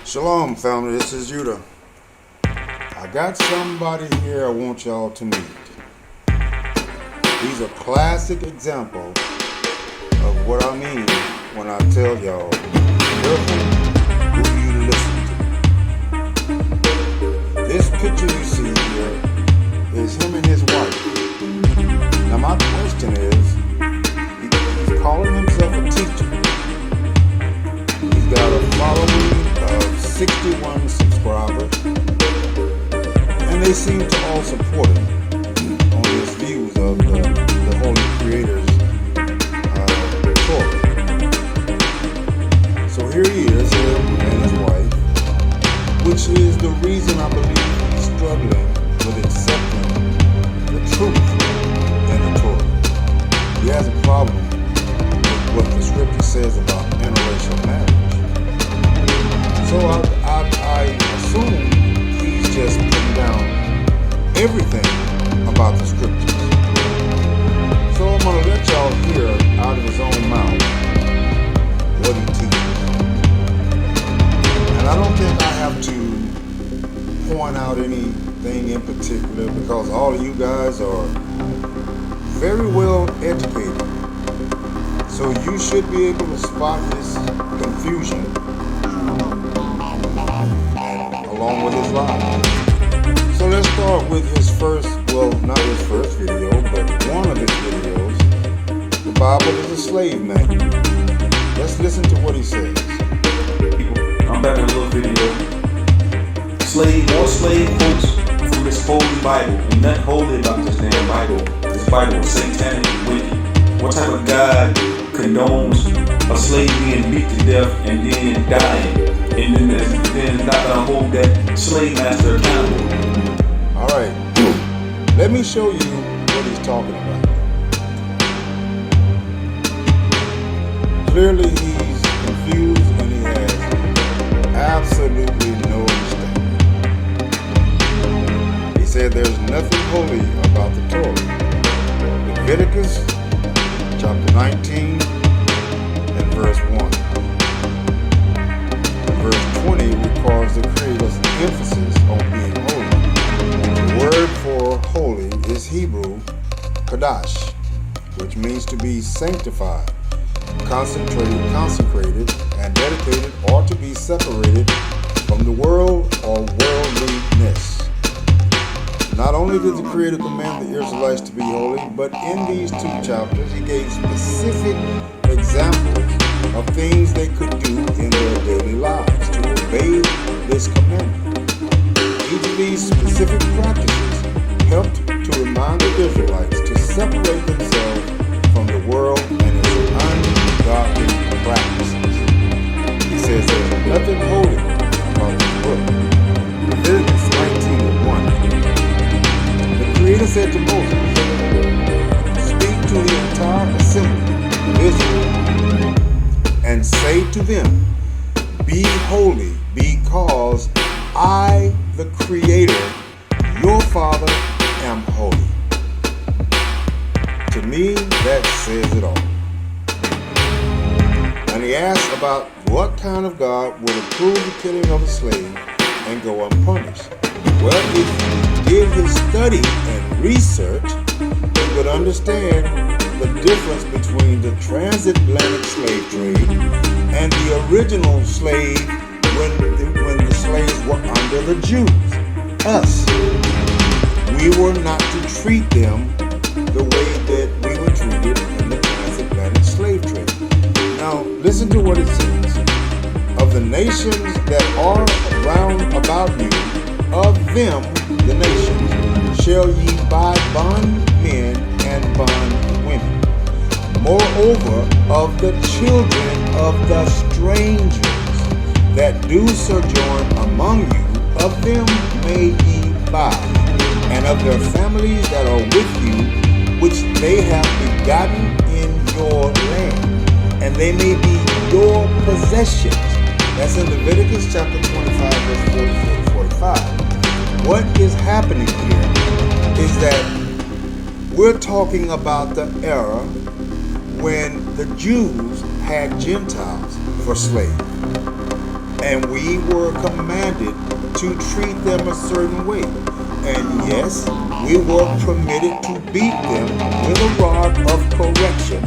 Shalom, family. This is Judah. I got somebody here I want y'all to meet. He's a classic example of what I mean when I tell y'all, careful who you listen to. This picture you see here is him and his wife. Now my question is, he's calling himself a teacher. He's got a following of 61 subscribers, and they seem to all support him on his views of the Holy Creator's Torah. So here he is, him and his wife, which is the reason I believe he's struggling with accepting the truth in the Torah. He has a problem with what the scripture says about interracial marriage. So I assume he's just putting down everything about the scriptures. So I'm going to let y'all hear out of his own mouth what he teaches. And I don't think I have to point out anything in particular because all of you guys are very well educated. So you should be able to spot his confusion along with his lives. So let's start with his first, well, not his first video, but one of his videos. The Bible is a slave manual. Let's listen to what he says. I'm back in a little video. More slave quotes from this holy Bible. Ain't nothing holy about this damn Bible. This Bible is satanic and wicked. What type of God condones a slave being beat to death and then dying? And then not gonna hold that slave master accountable. All right, let me show you what he's talking about. Clearly he's confused and he has absolutely no understanding. He said there's nothing holy about the Torah. Leviticus chapter 19 and verse 1. Verse 20 requires the Creator's emphasis on being holy. The word for holy is Hebrew kadash, which means to be sanctified, consecrated, and dedicated, or to be separated from the world or worldliness. Not only did the Creator command the Israelites to be holy, but in these two chapters he gave specific examples of things they could do in their daily lives to obey this commandment. Each of these specific practices helped to remind the Israelites to separate themselves from the world and its ungodly practices. He says there's nothing holy about this book. Leviticus 19:1. The Creator said to Moses, "Speak to the entire assembly of Israel and say to them, be holy, because I, the Creator, your Father, am holy." To me, that says it all. And he asked about what kind of God would approve the killing of a slave and go unpunished. Well, if you did his study and research, he would understand the difference between the transatlantic slave trade and the original slave when the slaves were under the Jews, us. We were not to treat them the way that we were treated in the transatlantic slave trade. Now, listen to what it says. Of the nations that are round about you, of them, the nations, shall ye buy bondmen and bondwomen. Moreover, of the children of the strangers that do sojourn among you, of them may ye buy, and of their families that are with you, which they have begotten in your land, and they may be your possessions. That's in Leviticus chapter 25, verse 44 to 45. What is happening here is that we're talking about the era when the Jews had Gentiles for slaves. And we were were commanded to treat them a certain way. And yes, we were permitted to beat them with a rod of correction.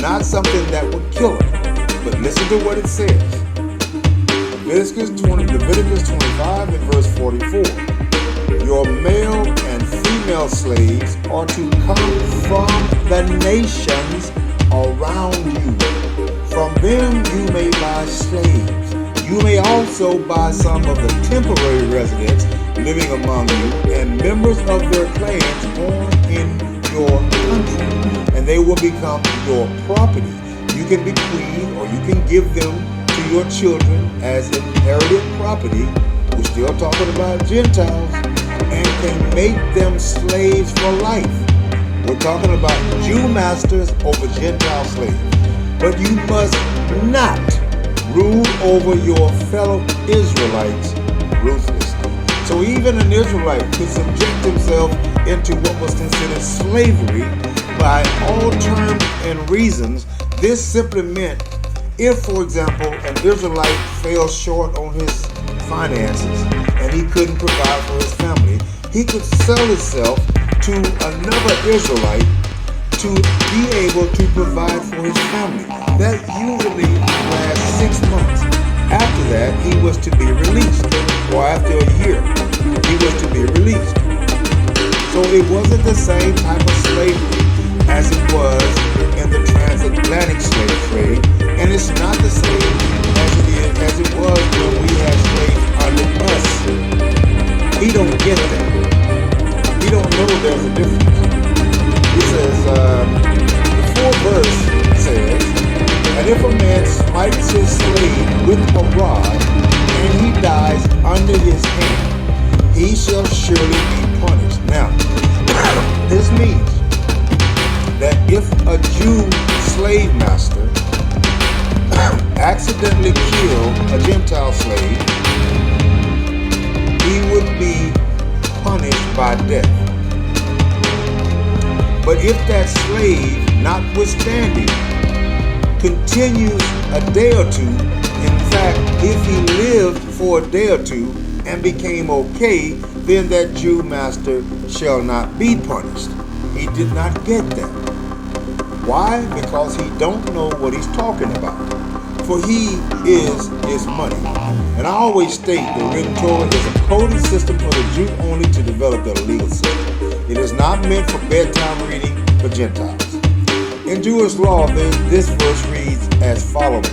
Not something that would kill them. But listen to what it says. Leviticus 25 and verse 44. Your male and female slaves are to come from the nations around you. From them you may buy slaves. You may also buy some of the temporary residents living among you and members of their clans born in your country, and they will become your property. You can bequeath or you can give them to your children as inherited property. We're still talking about Gentiles, and can make them slaves for life. We're talking about Jew masters over Gentile slaves. But you must not rule over your fellow Israelites ruthlessly. So even an Israelite could subject himself into what was considered slavery by all terms and reasons. This simply meant if, for example, an Israelite fell short on his finances and he couldn't provide for his family, he could sell himself to another Israelite to be able to provide for his family. That usually lasts 6 months. After that, he was to be released, or after a year, he was to be released. So it wasn't the same type of slavery as it was in the transatlantic slave trade, and it's not the same as it was when we had slaves under us. He don't get that. He don't know there's a difference. He says, the 4th verse says, and if a man smites his slave with a rod, and he dies under his hand, he shall surely be punished. Now, this means that if a Jew slave master accidentally killed a Gentile slave, he would be punished by death. But if that slave, notwithstanding, continues a day or two, in fact, if he lived for a day or two and became okay, then that Jew master shall not be punished. He did not get that. Why? Because he don't know what he's talking about. For he is his money. And I always state that written Torah is a coded system for the Jew only to develop their legal system. It is not meant for bedtime reading for Gentiles. In Jewish law, this verse reads as follows.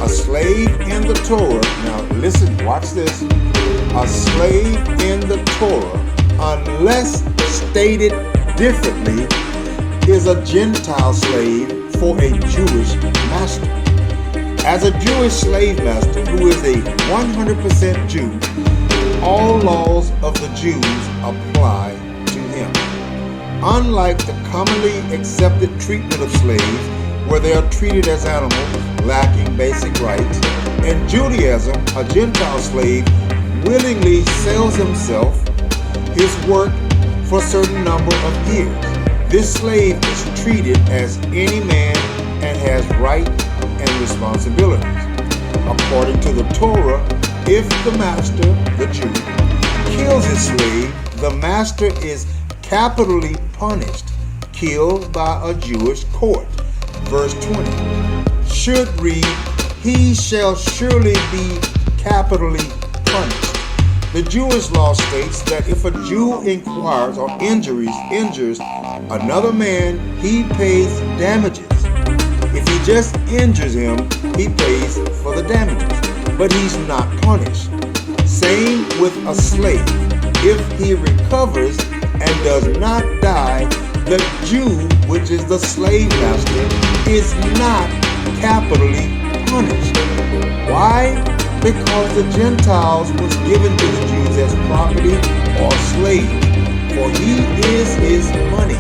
A slave in the Torah, now listen, watch this. A slave in the Torah, unless stated differently, is a Gentile slave for a Jewish master. As a Jewish slave master who is a 100% Jew, all laws of the Jews apply to him. Unlike the commonly accepted treatment of slaves, where they are treated as animals, lacking basic rights, in Judaism, a Gentile slave willingly sells himself, his work, for a certain number of years. This slave is treated as any man and has rights and responsibilities. According to the Torah, if the master, the Jew, kills his slave, the master is capitally punished, killed by a Jewish court. Verse 20 should read, he shall surely be capitally punished. The Jewish law states that if a Jew inquires or injures another man, he pays damages. If he just injures him, he pays for the damages, but he's not punished. Same with a slave. If he recovers and does not die, the Jew, which is the slave master, is not capitally punished. Why? Because the Gentiles was given to the Jews as property or slaves, for he is his money.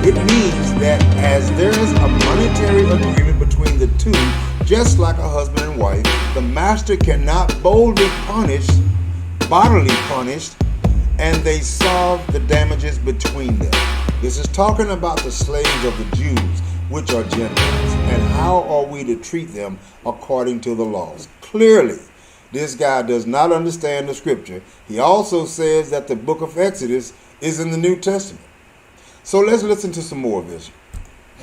It means that as there is a monetary agreement between the two, just like a husband and wife, the master cannot bodily bodily punish, and they solve the damages between them. This is talking about the slaves of the Jews, which are Gentiles, and how are we to treat them according to the laws. Clearly, this guy does not understand the scripture. He also says that the book of Exodus is in the New Testament. So let's listen to some more of this.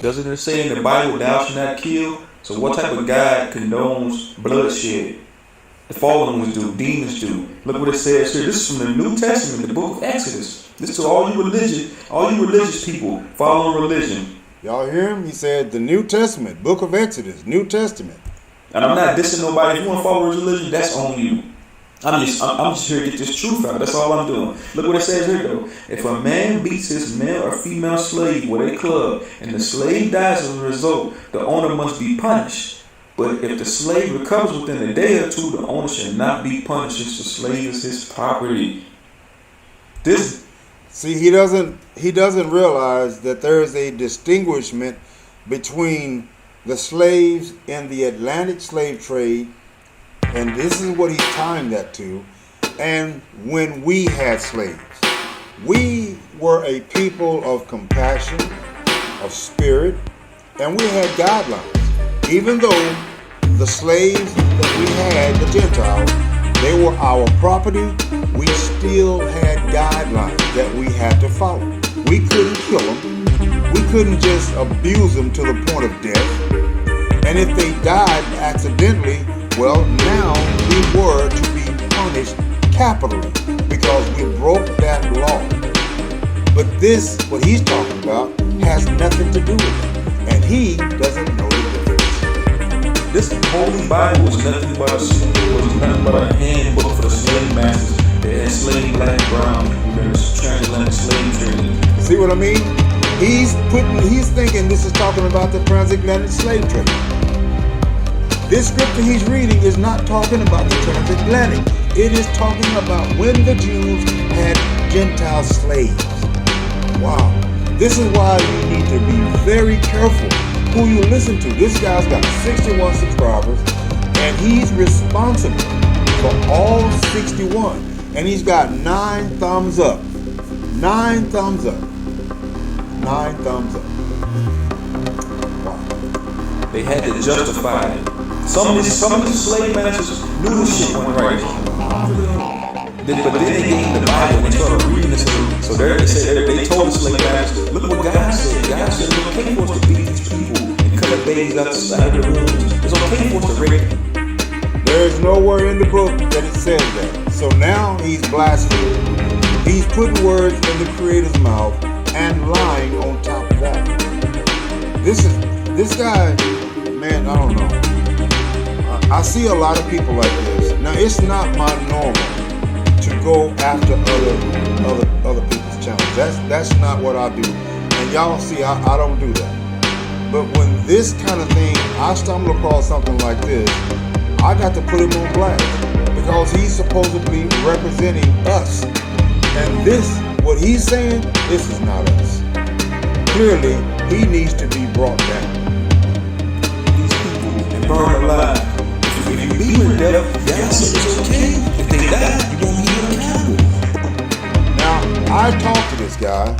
Doesn't it say in the Bible, thou shalt not kill? So what type of God condones bloodshed? The fallen ones do, demons do. Look what it says here. This is from the New Testament, the book of Exodus. This is to all you religious people following religion. Y'all hear him? He said the New Testament, book of Exodus, New Testament. And I'm not dissing nobody. If you want to follow religion, that's on you. I'm just here to get this truth out. That's all I'm doing. Look what it says here, though. If a man beats his male or female slave with a club, and the slave dies as a result, the owner must be punished. But if the slave recovers within a day or two, the owner shall not be punished, since the slave is his property. See, he doesn't realize that there is a distinguishment between the slaves in the Atlantic slave trade, and this is what he's tying that to, and when we had slaves. We were a people of compassion, of spirit, and we had guidelines. Even though the slaves that we had, the Gentiles, they were our property, we still had guidelines that we had to follow. We couldn't kill them. We couldn't just abuse them to the point of death. And if they died accidentally, well, now we were to be punished capitally because we broke that law. But this, what he's talking about, has nothing to do with it. And he doesn't know the difference. This Holy Bible was nothing but a handbook for the slave masters that enslaved black and brown people during the transatlantic slave trade. See what I mean? He's thinking this is talking about the transatlantic slave trade. This scripture he's reading is not talking about the transatlantic. It is talking about when the Jews had Gentile slaves. Wow. This is why you need to be very careful who you listen to. This guy's got 61 subscribers, and he's responsible for all 61. And he's got 9 thumbs up. 9 thumbs up. 9 thumbs up. Wow. They had to justify it. Some of these slave masters knew this shit wasn't right. But then they gave the Bible and they started reading this. So they told the slave masters, look what God said. God said it's okay for us to beat these people and cut the babies out the side of the wombs. It's okay for us to rape them. There is nowhere in the book that it says that. So now he's blaspheming. He's putting words in the Creator's mouth and lying on top of that. This guy, man, I don't know. I see a lot of people like this. Now, it's not my normal to go after other people's channels. That's not what I do. And y'all see, I don't do that. But when this kind of thing, I stumble across something like this, I got to put him on blast because he's supposedly representing us. And this, what he's saying, this is not us. Clearly, he needs to be brought down. These people and burned alive. If you beat them to death, God said it's okay. If they die, you won't be held accountable. Now, I talked to this guy,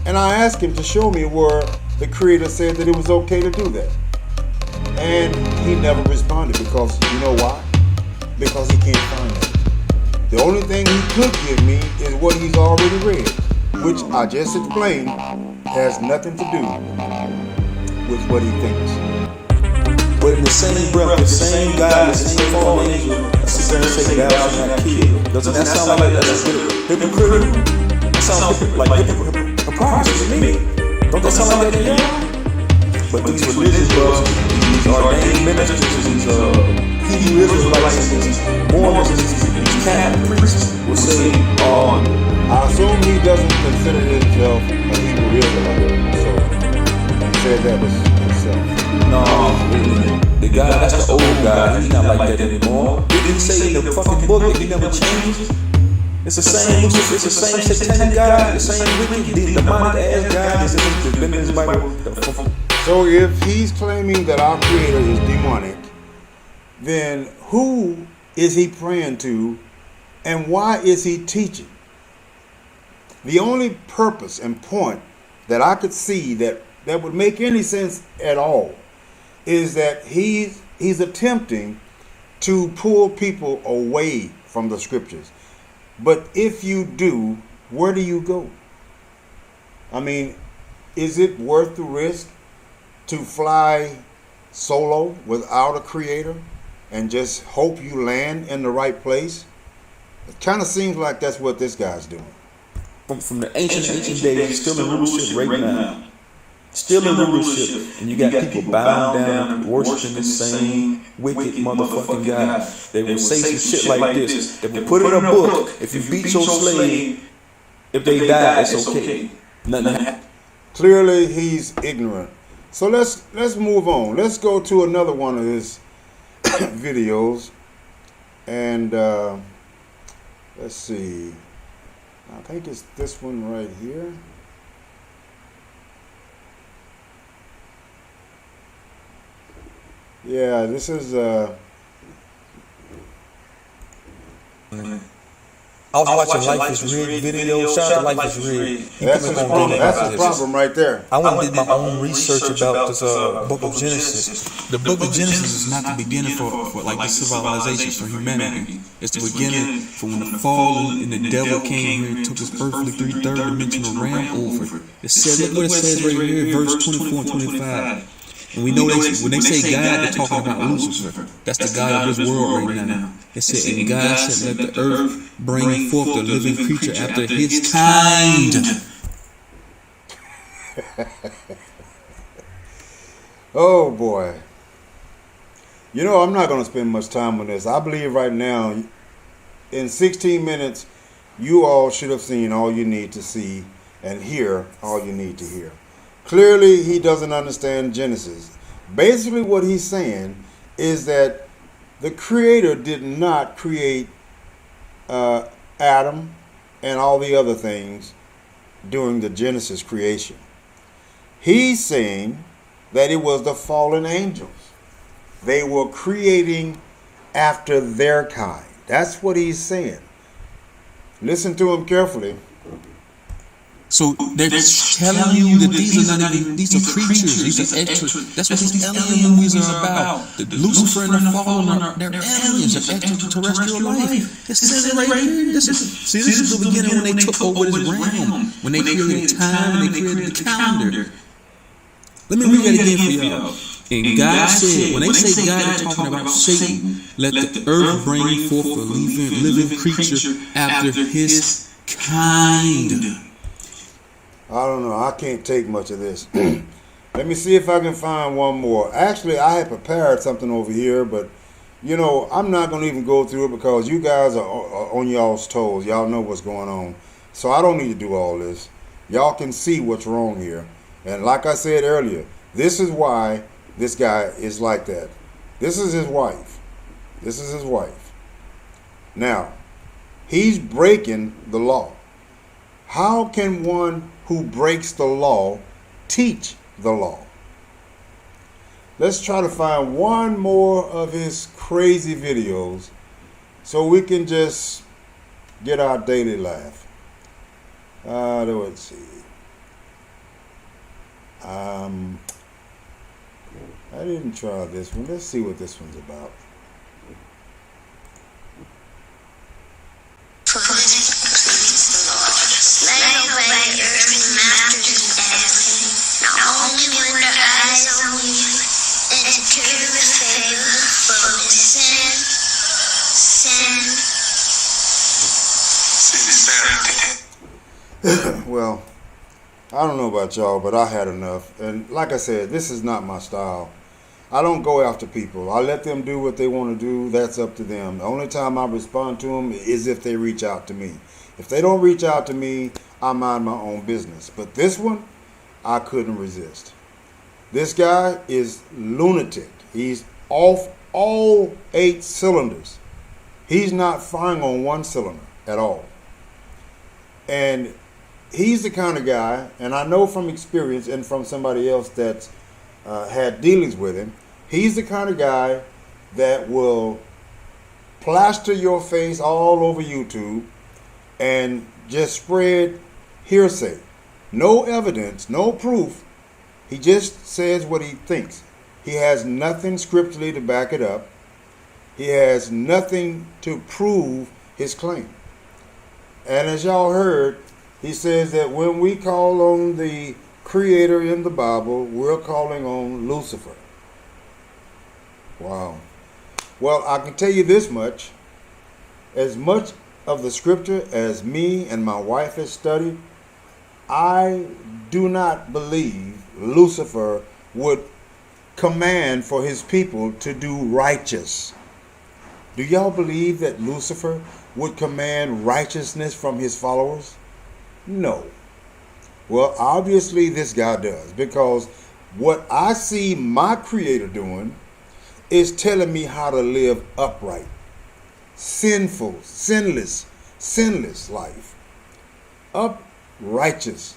and I asked him to show me where the Creator said that it was okay to do that. And he never responded because, you know why? Because he can't find it. The only thing he could give me is what he's already read, which I just explained has nothing to do with what he thinks. But in the same breath, the same God, the same fallen angel, sit there and say, thou shalt not kill. Doesn't that sound like that's hypocritical? That sounds like hypocrisy to me. Don't that sound like that to you? But these religious brothers, these ordained ministers, these Hebrew Israelites, these Mormons, these Catholic priests will say, I assume he doesn't consider himself a Hebrew Israelite, so he said that was himself. No, the guy, that's the old guy. He's not like that anymore. Didn't he say in the fucking book that he never changes? It's the same Lucifer, it's the same satanic God, the same wicked, demonic ass God that's been in his Bible. So if he's claiming that our Creator is demonic, then who is he praying to and why is he teaching? The only purpose and point that I could see that would make any sense at all is that he's attempting to pull people away from the scriptures. But if you do, where do you go? I mean, is it worth the risk to fly solo without a creator and just hope you land in the right place? It kind of seems like that's what this guy's doing. From the ancient days, still in rulership right now. Still in rulership, and you got people bowing down, worshiping this same wicked motherfucking God. They will say some shit like this. They will put it in a book. If you beat your slave, if they die, it's okay. Nothing. Clearly, he's ignorant. So let's move on. Let's go to another one of his videos, and let's see. I think it's this one right here. Yeah, this is I was watching Life is Rigged video. Shout out to Life is Rigged. that's the problem right there. I went and did my own research about this book of Genesis. The book of Genesis is not the beginning for like the civilization, for humanity. It's the beginning for when the fall and the devil came here and took this earthly third dimensional realm over. It says, look what it says right here, verse 24 and 25. And we know when they say God, they're talking about Lucifer. That's the God of this world right now. It said, and God said, let the earth bring forth the living creature after his kind. Oh boy. You know, I'm not going to spend much time on this. I believe right now, in 16 minutes, you all should have seen all you need to see and hear all you need to hear. Clearly, he doesn't understand Genesis. Basically, what he's saying is that the Creator did not create Adam and all the other things during the Genesis creation. He's saying that it was the fallen angels. They were creating after their kind. That's what he's saying. Listen to him carefully. So they're telling you that these are not even, these are creatures, these are extra. That's what these alien movies are about. The Lucifer and the Fallen they're aliens, they're extraterrestrial life. It says it right here. This is the beginning when they took over this realm, when they created time, and they created the calendar. Let me read that again for y'all. And God said, when they say God, they're talking about Satan. Let the earth bring forth a living creature after his kind. I don't know. I can't take much of this. Let me see if I can find one more. Actually, I had prepared something over here, but, you know, I'm not going to even go through it because you guys are on y'all's toes. Y'all know what's going on. So I don't need to do all this. Y'all can see what's wrong here. And like I said earlier, this is why this guy is like that. This is his wife. This is his wife. Now, he's breaking the law. How can one who breaks the law teach the law? Let's try to find one more of his crazy videos so we can just get our daily laugh. Let's see. I didn't try this one. Let's see what this one's about. Well, I don't know about y'all, but I had enough. And like I said, this is not my style. I don't go after people. I let them do what they want to do. That's up to them. The only time I respond to them is if they reach out to me. If they don't reach out to me, I mind my own business. But this one, I couldn't resist. This guy is lunatic. He's off all 8 cylinders. He's not firing on one cylinder at all. And he's the kind of guy, and I know from experience and from somebody else that's had dealings with him, he's the kind of guy that will plaster your face all over YouTube and just spread hearsay. No evidence, no proof. He just says what he thinks. He has nothing scripturally to back it up. He has nothing to prove his claim. And as y'all heard, he says that when we call on the Creator in the Bible, we're calling on Lucifer. Wow. Well, I can tell you this much. As much of the scripture as me and my wife has studied, I do not believe Lucifer would command for his people to do righteous. Do y'all believe that Lucifer would command righteousness from his followers? No. Well, obviously this guy does, because what I see my Creator doing is telling me how to live upright, sinful, sinless life. Righteous.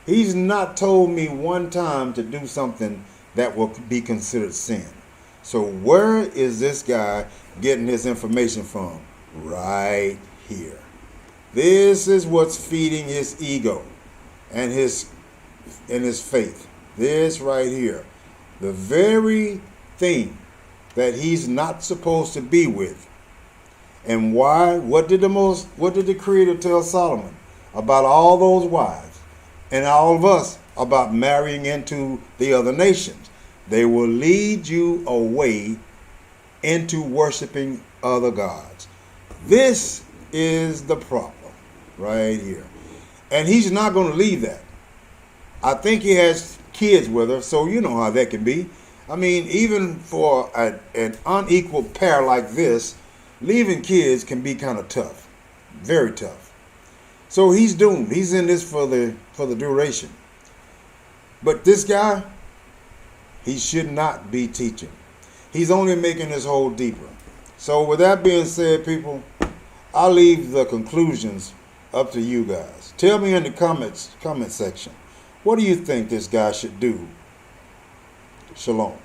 He's not told me one time to do something that will be considered sin. So where is this guy getting his information from? Right here. This is what's feeding his ego and his faith. This right here. The very thing that he's not supposed to be with. And why? What did the Creator tell Solomon about all those wives and all of us about marrying into the other nations? They will lead you away into worshiping other gods. This is the problem right here. And he's not going to leave that. I think he has kids with her, so you know how that can be. I mean, even for an unequal pair like this, leaving kids can be kind of tough. Very tough. So he's doomed. He's in this for the duration. But this guy, he should not be teaching. He's only making this hole deeper. So with that being said, people, I'll leave the conclusions up to you guys. Tell me in the comment section, what do you think this guy should do? Shalom.